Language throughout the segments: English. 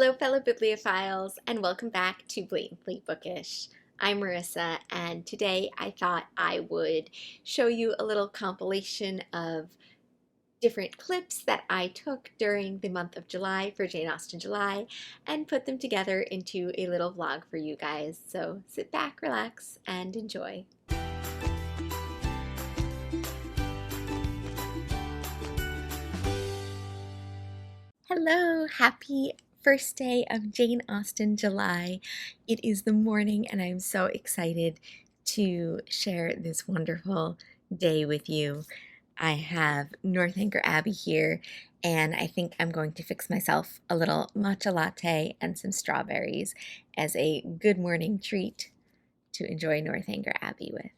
Hello, fellow bibliophiles, and welcome back to Blatantly Bookish. I'm Marissa, and today I thought I would show you a little compilation of different clips that I took during the month of July for Jane Austen July and put them together into a little vlog for you guys. So sit back, relax, and enjoy. Hello, happy first day of Jane Austen July. It is the morning and I'm so excited to share this wonderful day with you. I have Northanger Abbey here and I think I'm going to fix myself a little matcha latte and some strawberries as a good morning treat to enjoy Northanger Abbey with.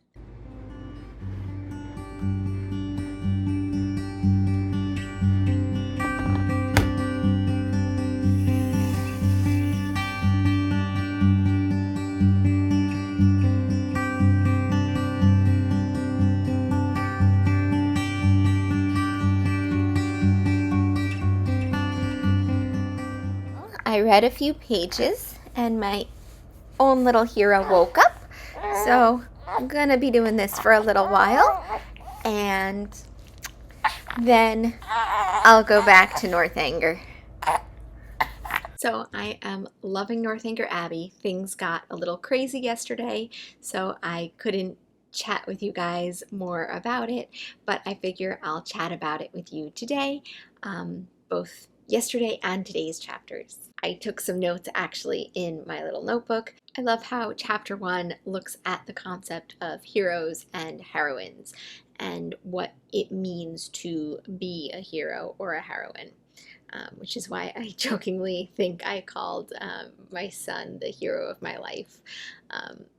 I read a few pages and my own little hero woke up, so I'm gonna be doing this for a little while and then I'll go back to Northanger. So I am loving Northanger Abbey. Things got a little crazy yesterday, so I couldn't chat with you guys more about it, but I figure I'll chat about it with you today, both yesterday and today's chapters. I took some notes actually in my little notebook. I love how chapter 1 looks at the concept of heroes and heroines and what it means to be a hero or a heroine, which is why I jokingly think I called my son the hero of my life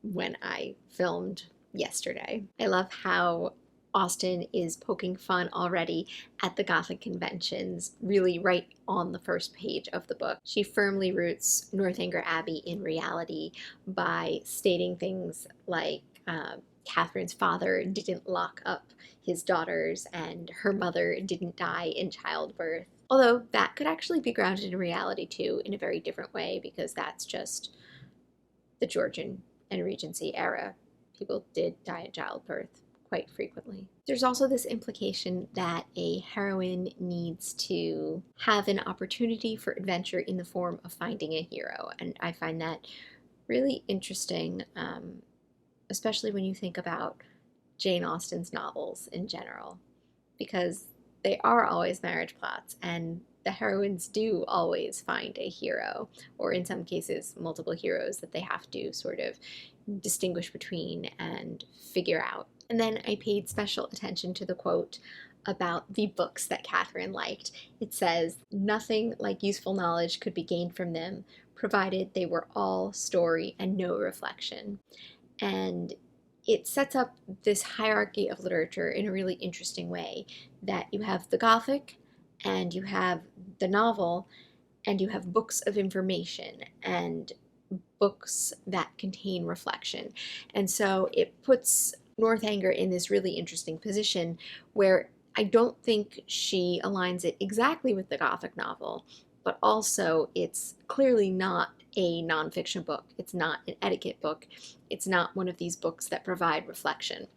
when I filmed yesterday. I love how Austen is poking fun already at the Gothic conventions, really right on the first page of the book. She firmly roots Northanger Abbey in reality by stating things like Catherine's father didn't lock up his daughters and her mother didn't die in childbirth. Although that could actually be grounded in reality too, in a very different way, because that's just the Georgian and Regency era. People did die in childbirth quite frequently. There's also this implication that a heroine needs to have an opportunity for adventure in the form of finding a hero, and I find that really interesting, especially when you think about Jane Austen's novels in general, because they are always marriage plots, and the heroines do always find a hero, or in some cases multiple heroes that they have to sort of distinguish between and figure out. And then I paid special attention to the quote about the books that Catherine liked. It says, "Nothing like useful knowledge could be gained from them, provided they were all story and no reflection." And it sets up this hierarchy of literature in a really interesting way, that you have the Gothic, and you have the novel, and you have books of information, and books that contain reflection. And so it puts Northanger in this really interesting position where I don't think she aligns it exactly with the Gothic novel, but also it's clearly not a nonfiction book. It's not an etiquette book. It's not one of these books that provide reflection.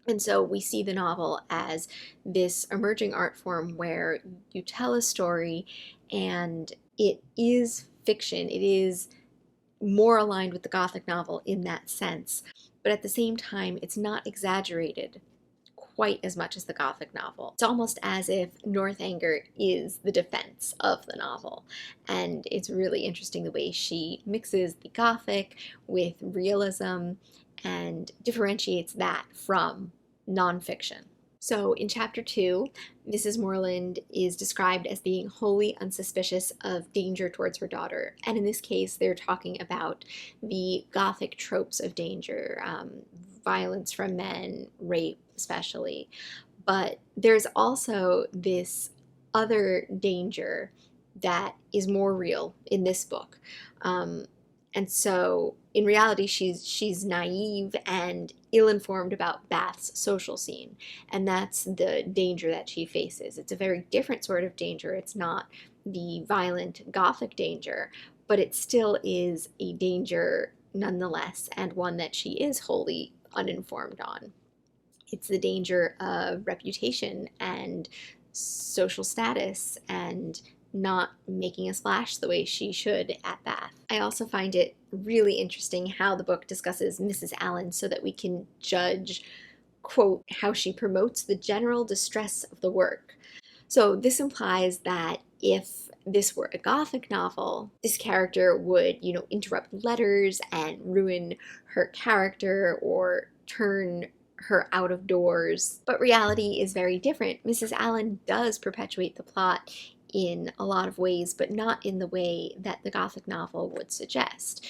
And so we see the novel as this emerging art form where you tell a story and it is fiction. It is more aligned with the Gothic novel in that sense, but at the same time, it's not exaggerated quite as much as the Gothic novel. It's almost as if Northanger is the defense of the novel, and it's really interesting the way she mixes the Gothic with realism and differentiates that from nonfiction. So in chapter 2, Mrs. Moreland is described as being wholly unsuspicious of danger towards her daughter. And in this case, they're talking about the Gothic tropes of danger, violence from men, rape especially. But there's also this other danger that is more real in this book. And so in reality, she's naive and ill-informed about Bath's social scene, and that's the danger that she faces. It's a very different sort of danger. It's not the violent Gothic danger, but it still is a danger nonetheless, and one that she is wholly uninformed on. It's the danger of reputation and social status and not making a splash the way she should at Bath. I also find it really interesting how the book discusses Mrs. Allen so that we can judge, quote, how she promotes the general distress of the work. So this implies that if this were a Gothic novel, this character would, interrupt letters and ruin her character or turn her out of doors. But reality is very different. Mrs. Allen does perpetuate the plot in a lot of ways, but not in the way that the Gothic novel would suggest.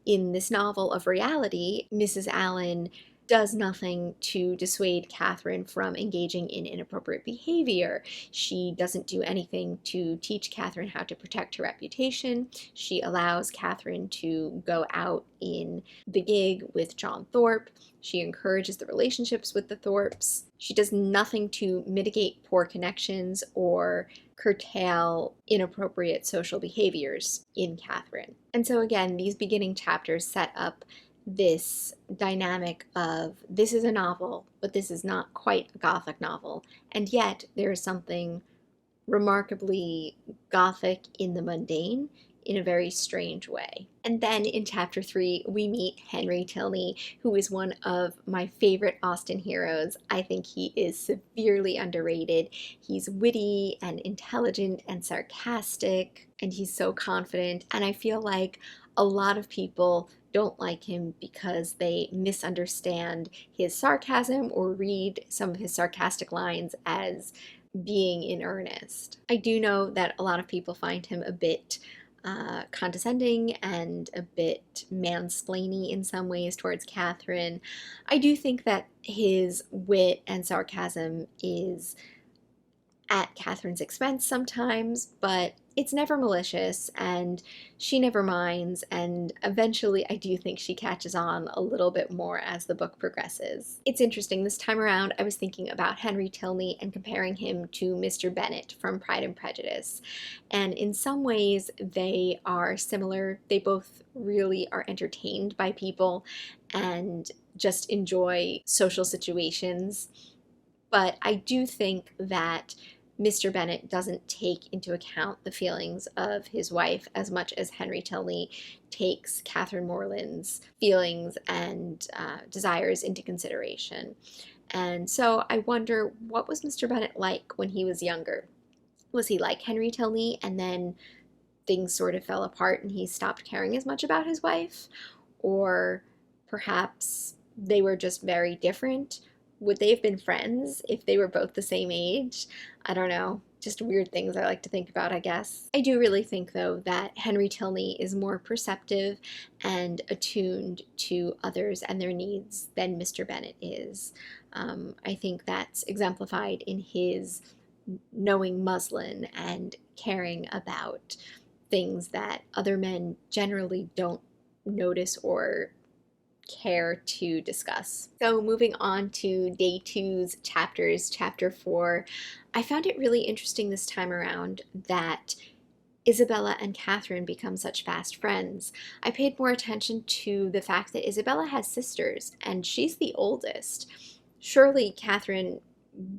In this novel of reality, Mrs. Allen does nothing to dissuade Catherine from engaging in inappropriate behavior. She doesn't do anything to teach Catherine how to protect her reputation. She allows Catherine to go out in the gig with John Thorpe. She encourages the relationships with the Thorpes. She does nothing to mitigate poor connections or curtail inappropriate social behaviors in Catherine. And so again, these beginning chapters set up this dynamic of this is a novel, but this is not quite a Gothic novel, and yet there is something remarkably Gothic in the mundane in a very strange way. And then in chapter 3, we meet Henry Tilney, who is one of my favorite Austen heroes. I think he is severely underrated. He's witty and intelligent and sarcastic, and he's so confident, and I feel like a lot of people don't like him because they misunderstand his sarcasm or read some of his sarcastic lines as being in earnest. I do know that a lot of people find him a bit condescending and a bit mansplainy in some ways towards Catherine. I do think that his wit and sarcasm is at Catherine's expense sometimes, but it's never malicious, and she never minds, and eventually I do think she catches on a little bit more as the book progresses. It's interesting, this time around I was thinking about Henry Tilney and comparing him to Mr. Bennett from Pride and Prejudice, and in some ways they are similar. They both really are entertained by people and just enjoy social situations, but I do think that Mr. Bennett doesn't take into account the feelings of his wife as much as Henry Tilney takes Catherine Moreland's feelings and desires into consideration. And so I wonder, what was Mr. Bennett like when he was younger? Was he like Henry Tilney and then things sort of fell apart and he stopped caring as much about his wife? Or perhaps they were just very different? Would they have been friends if they were both the same age? I don't know. Just weird things I like to think about, I guess. I do really think, though, that Henry Tilney is more perceptive and attuned to others and their needs than Mr. Bennett is. I think that's exemplified in his knowing muslin and caring about things that other men generally don't notice or care to discuss. So moving on to day 2's chapters, chapter 4, I found it really interesting this time around that Isabella and Catherine become such fast friends. I paid more attention to the fact that Isabella has sisters and she's the oldest. Surely Catherine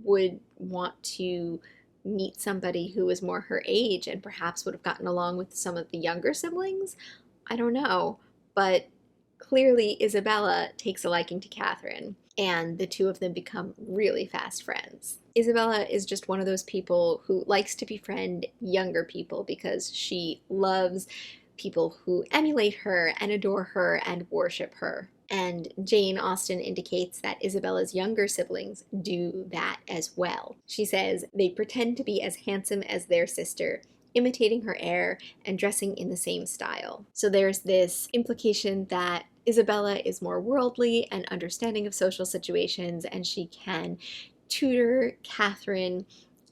would want to meet somebody who was more her age and perhaps would have gotten along with some of the younger siblings. I don't know, but clearly Isabella takes a liking to Catherine, and the two of them become really fast friends. Isabella is just one of those people who likes to befriend younger people because she loves people who emulate her and adore her and worship her. And Jane Austen indicates that Isabella's younger siblings do that as well. She says they pretend to be as handsome as their sister, imitating her air and dressing in the same style. So there's this implication that Isabella is more worldly and understanding of social situations, and she can tutor Catherine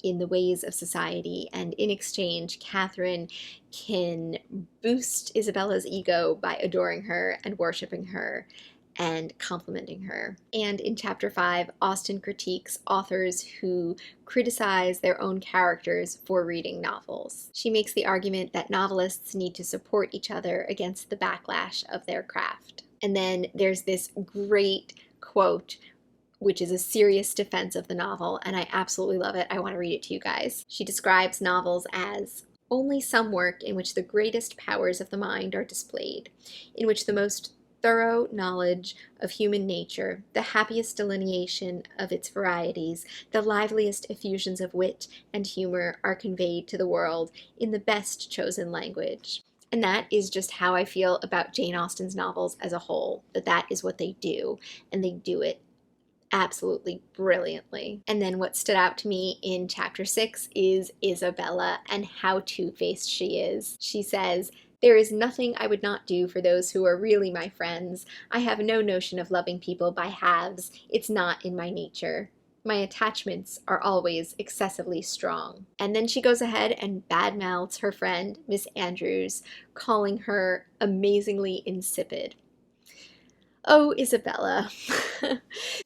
in the ways of society, and in exchange, Catherine can boost Isabella's ego by adoring her and worshiping her, and complimenting her. And in chapter 5, Austen critiques authors who criticize their own characters for reading novels. She makes the argument that novelists need to support each other against the backlash of their craft. And then there's this great quote, which is a serious defense of the novel, and I absolutely love it. I want to read it to you guys. She describes novels as only some work in which the greatest powers of the mind are displayed, in which the most thorough knowledge of human nature, the happiest delineation of its varieties, the liveliest effusions of wit and humor are conveyed to the world in the best chosen language. And that is just how I feel about Jane Austen's novels as a whole, that is what they do, and they do it absolutely brilliantly. And then what stood out to me in chapter 6 is Isabella and how two-faced she is. She says, "There is nothing I would not do for those who are really my friends. I have no notion of loving people by halves. It's not in my nature. My attachments are always excessively strong." And then she goes ahead and badmouths her friend, Miss Andrews, calling her amazingly insipid. Oh, Isabella.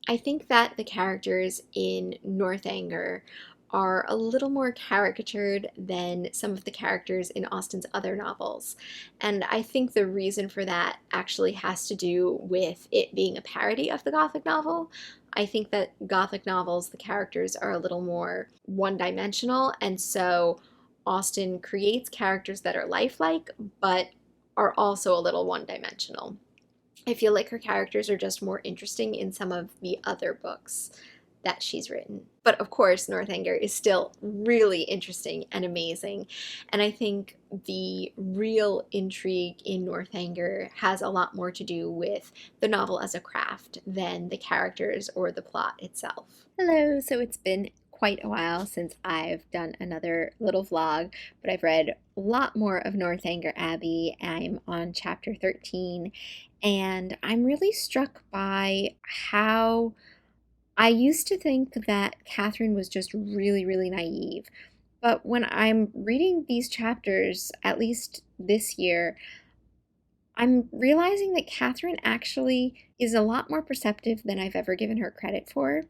I think that the characters in Northanger are a little more caricatured than some of the characters in Austen's other novels. And I think the reason for that actually has to do with it being a parody of the Gothic novel. I think that Gothic novels, the characters are a little more one-dimensional, and so Austen creates characters that are lifelike, but are also a little one-dimensional. I feel like her characters are just more interesting in some of the other books that she's written. But of course, Northanger is still really interesting and amazing. And I think the real intrigue in Northanger has a lot more to do with the novel as a craft than the characters or the plot itself. Hello, so it's been quite a while since I've done another little vlog, but I've read a lot more of Northanger Abbey. I'm on chapter 13, and I'm really struck by how I used to think that Catherine was just really, really naive. But when I'm reading these chapters, at least this year, I'm realizing that Catherine actually is a lot more perceptive than I've ever given her credit for.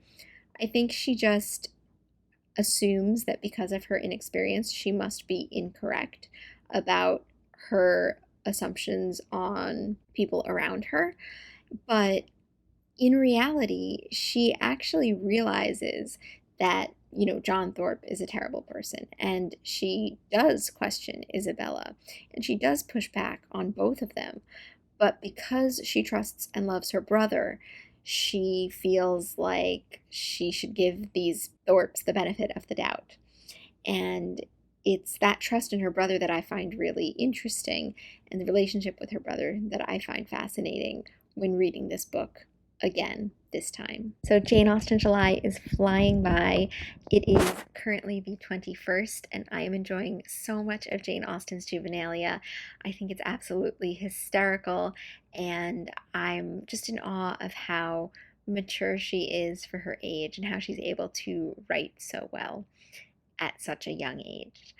I think she just assumes that because of her inexperience, she must be incorrect about her assumptions on people around her. But in reality, she actually realizes that, John Thorpe is a terrible person, and she does question Isabella, and she does push back on both of them. But because she trusts and loves her brother, she feels like she should give these Thorpes the benefit of the doubt. And it's that trust in her brother that I find really interesting, and the relationship with her brother that I find fascinating when reading this book again this time. So Jane Austen July is flying by. It is currently the 21st, and I am enjoying so much of Jane Austen's juvenilia. I think it's absolutely hysterical, and I'm just in awe of how mature she is for her age and how she's able to write so well at such a young age.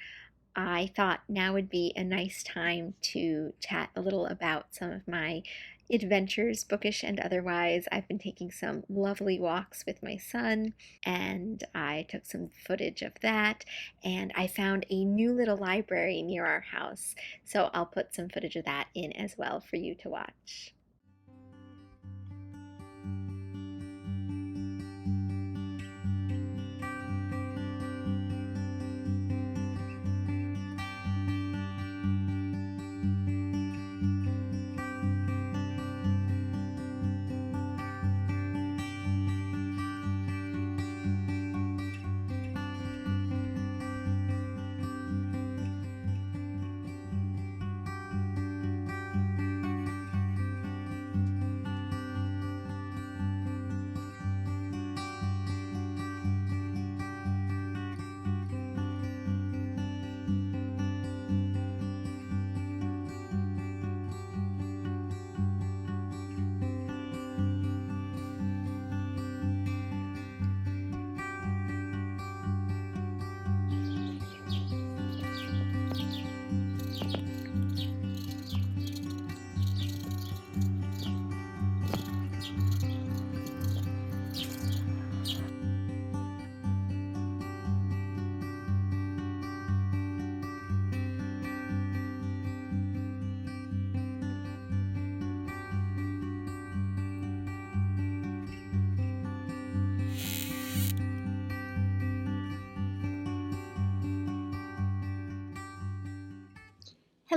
I thought now would be a nice time to chat a little about some of my adventures, bookish and otherwise. I've been taking some lovely walks with my son, and I took some footage of that, and I found a new little library near our house, so I'll put some footage of that in as well for you to watch.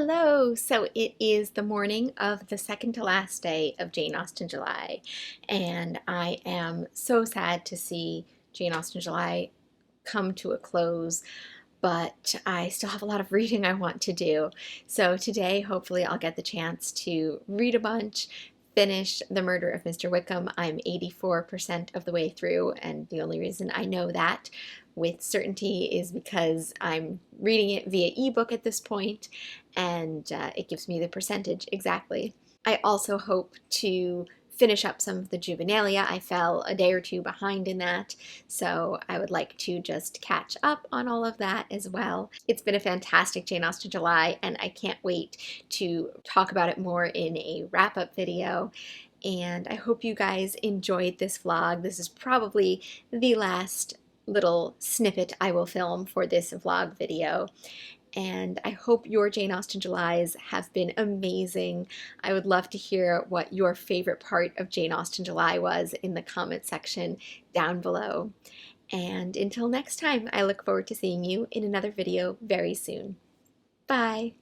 Hello! So it is the morning of the second to last day of Jane Austen July, and I am so sad to see Jane Austen July come to a close, but I still have a lot of reading I want to do. So today, hopefully, I'll get the chance to read a bunch, finish The Murder of Mr. Wickham. I'm 84% of the way through, and the only reason I know that with certainty is because I'm reading it via ebook at this point, and it gives me the percentage exactly. I also hope to finish up some of the juvenilia. I fell a day or two behind in that, so I would like to just catch up on all of that as well. It's been a fantastic Jane Austen July, and I can't wait to talk about it more in a wrap-up video. And I hope you guys enjoyed this vlog. This is probably the last little snippet I will film for this vlog video. And I hope your Jane Austen Julys have been amazing. I would love to hear what your favorite part of Jane Austen July was in the comment section down below. And until next time, I look forward to seeing you in another video very soon. Bye!